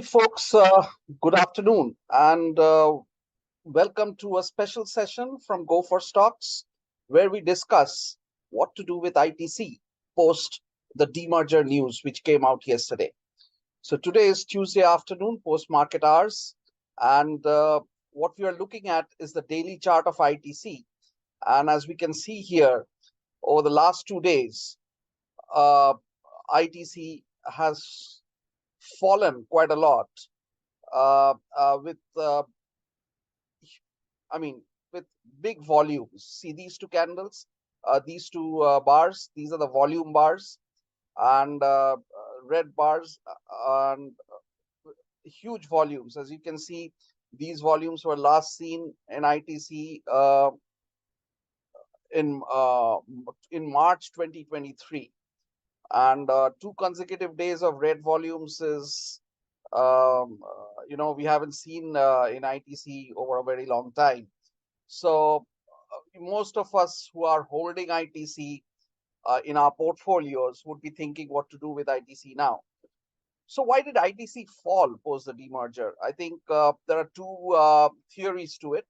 folks. Good afternoon, and welcome to a special session from Go for Stocks, where we discuss what to do with ITC post the demerger news which came out yesterday. So today is Tuesday afternoon, post market hours, and what we are looking at is the daily chart of ITC. And as we can see here, over the last 2 days, uh, ITC has fallen quite a lot with I mean with big volumes. See these two candles, these two bars. These are the volume bars, and red bars, and huge volumes. As you can see, these volumes were last seen in ITC in uh, in March 2023, and two consecutive days of red volumes is we haven't seen in ITC over a very long time. So most of us who are holding ITC in our portfolios would be thinking what to do with ITC now. So why did ITC fall post the demerger? I think there are two theories to it,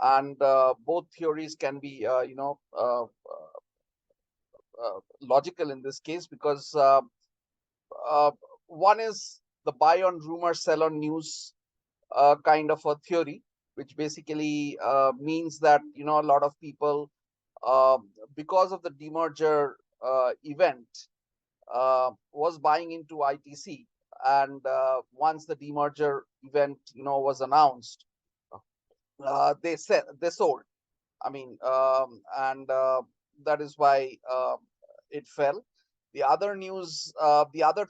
and both theories can be, logical in this case, because uh, one is the buy on rumor, sell on news kind of a theory, which basically means that a lot of people, uh, because of the demerger event, was buying into ITC, and once the demerger event was announced, they sold. I mean, and that is why it fell. The other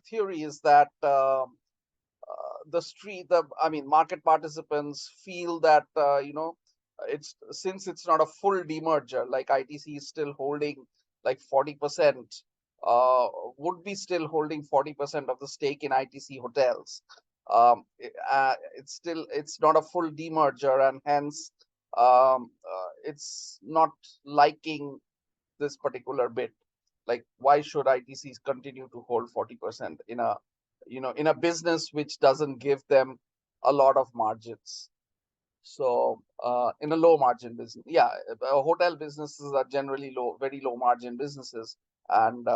theory is that market participants feel that it's since it's not a full demerger, like ITC is still holding like 40%, uh, would be still holding 40% of the stake in ITC hotels. It's not a full demerger, and hence it's not liking this particular bit. Like, why should ITCs continue to hold 40% in a business which doesn't give them a lot of margins? So in a low margin business, yeah, hotel businesses are generally very low margin businesses, and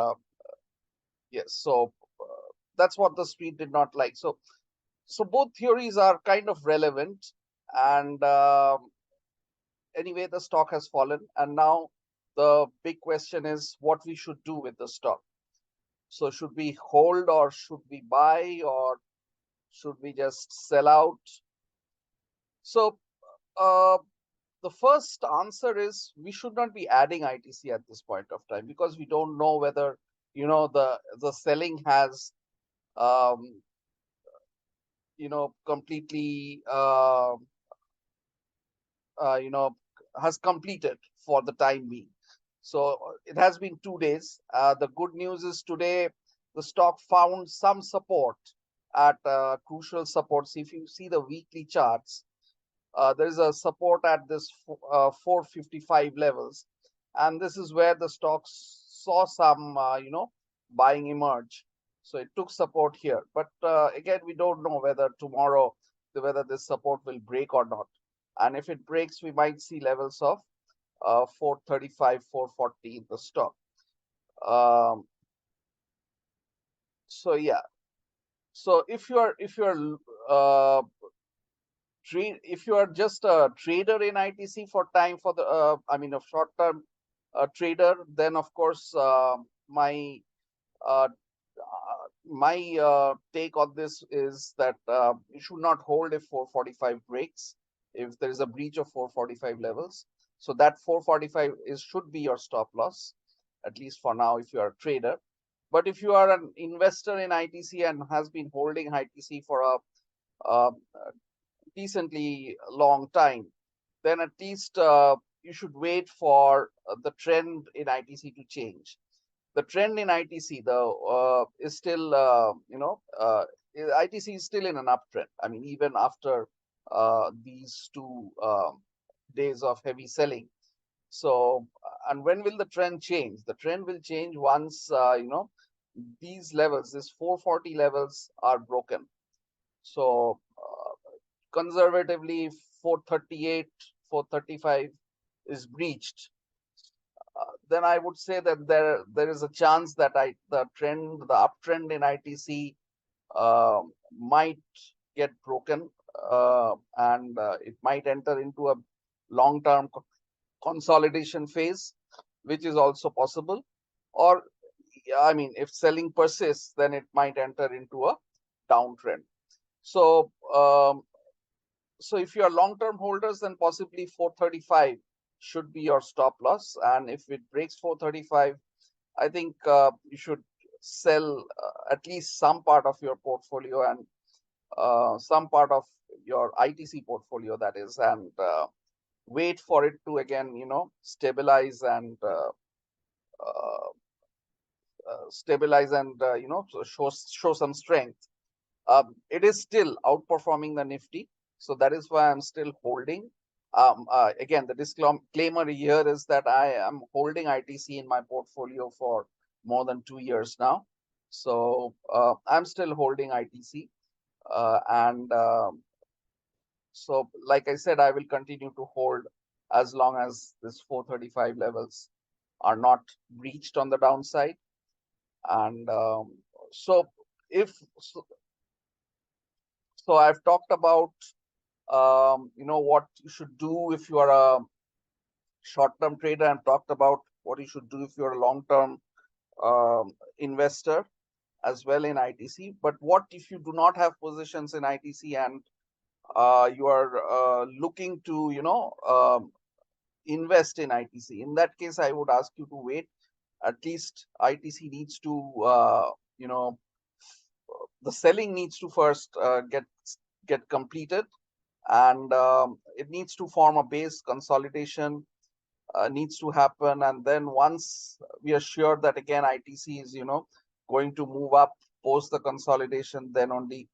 yes, so that's what the street did not like. So both theories are kind of relevant, and anyway, the stock has fallen, and now the big question is what we should do with the stock. So should we hold, or should we buy, or should we just sell out? So uh, the first answer is we should not be adding ITC at this point of time, because we don't know whether the selling has um, completely uh, you know has completed for the time being. So it has been 2 days. The good news is today the stock found some support at crucial supports. If you see the weekly charts, there is a support at this 455 levels, and this is where the stocks saw some buying emerge. So it took support here, but again, we don't know whether tomorrow whether this support will break or not. And if it breaks, we might see levels of 435, 440 in the stock. um, so yeah, so if you're if you are just a trader in ITC for time for the a short term trader, then of course uh, my take on this is that you should not hold if 445 breaks, if there is a breach of 445 levels. So that 445 should be your stop loss, at least for now, if you are a trader. But if you are an investor in ITC and has been holding ITC for a decently long time, then at least you should wait for the trend in ITC to change. The trend in ITC, though, is still, ITC is still in an uptrend. I mean, even after these 2 days of heavy selling. So, and when will the trend change? The trend will change once, these levels, this 440 levels are broken. So conservatively, 438, 435 is breached. Then I would say that there is a chance that the uptrend in ITC might get broken, and it might enter into a long-term consolidation phase, which is also possible. Or, I mean, if selling persists, then it might enter into a downtrend. So, so if you are long-term holders, then possibly 435 should be your stop loss. And if it breaks 435, I think you should sell at least some part of your portfolio and some part of your ITC portfolio, that is, and wait for it to again, stabilize and show some strength. It is still outperforming the Nifty, so that is why I'm still holding. Again, the disclaimer here is that I am holding ITC in my portfolio for more than 2 years now. So I'm still holding ITC, and so like I said, I will continue to hold as long as this 435 levels are not breached on the downside. And so if so, so I've talked about what you should do if you are a short-term trader, and talked about what you should do if you're a long-term investor as well in ITC. But what if you do not have positions in ITC and you are looking to invest in ITC? In that case, I would ask you to wait. At least ITC needs to the selling needs to first get completed, and it needs to form a base. Consolidation needs to happen, and then once we are sure that again ITC is going to move up post the consolidation, then only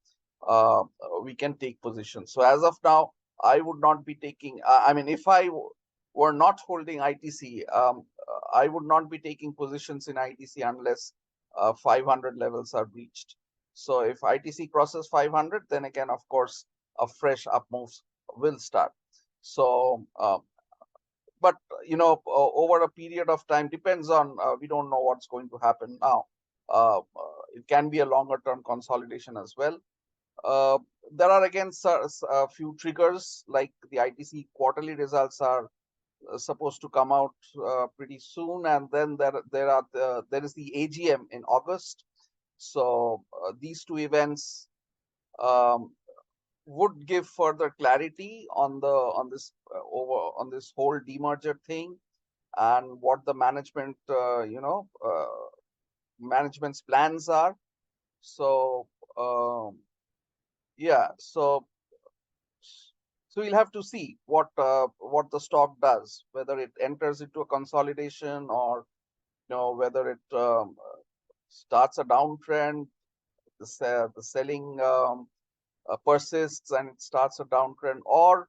we can take position. So as of now, I would not be taking. I mean, if I were not holding ITC, I would not be taking positions in ITC unless 500 levels are reached. So if ITC crosses 500, then again, of course, a fresh up move will start. So, but over a period of time, depends on, we don't know what's going to happen now. It can be a longer term consolidation as well. There are again a few triggers, like the ITC quarterly results are supposed to come out pretty soon, and then there is the AGM in August. So these two events um, would give further clarity on this whole demerger thing, and what the management's plans are. So yeah, so we'll have to see what the stock does, whether it enters into a consolidation, or whether it starts a downtrend, the selling persists and it starts a downtrend, or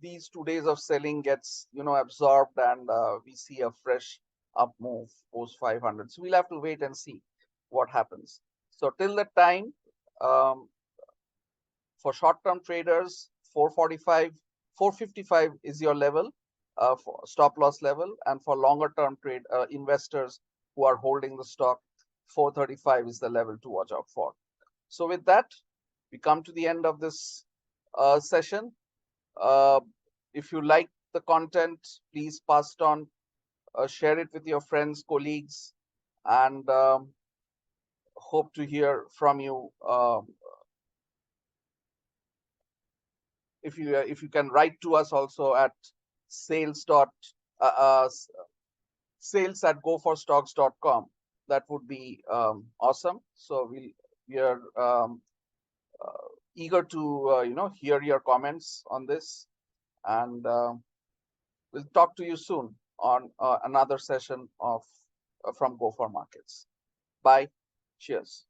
these 2 days of selling gets absorbed, and we see a fresh up move post 500. So we'll have to wait and see what happens. So till that time, um, for short-term traders, 445, 455 is your level, for stop loss level, and for longer-term trade investors who are holding the stock, 435 is the level to watch out for. So with that, we come to the end of this session. Uh, if you like the content, please pass it on, share it with your friends, colleagues, and hope to hear from you. If you can write to us also at sales dot sales at goforstocks.com, that would be awesome. So we are eager to hear your comments on this, and we'll talk to you soon on another session of from Go for Markets. Bye. Cheers.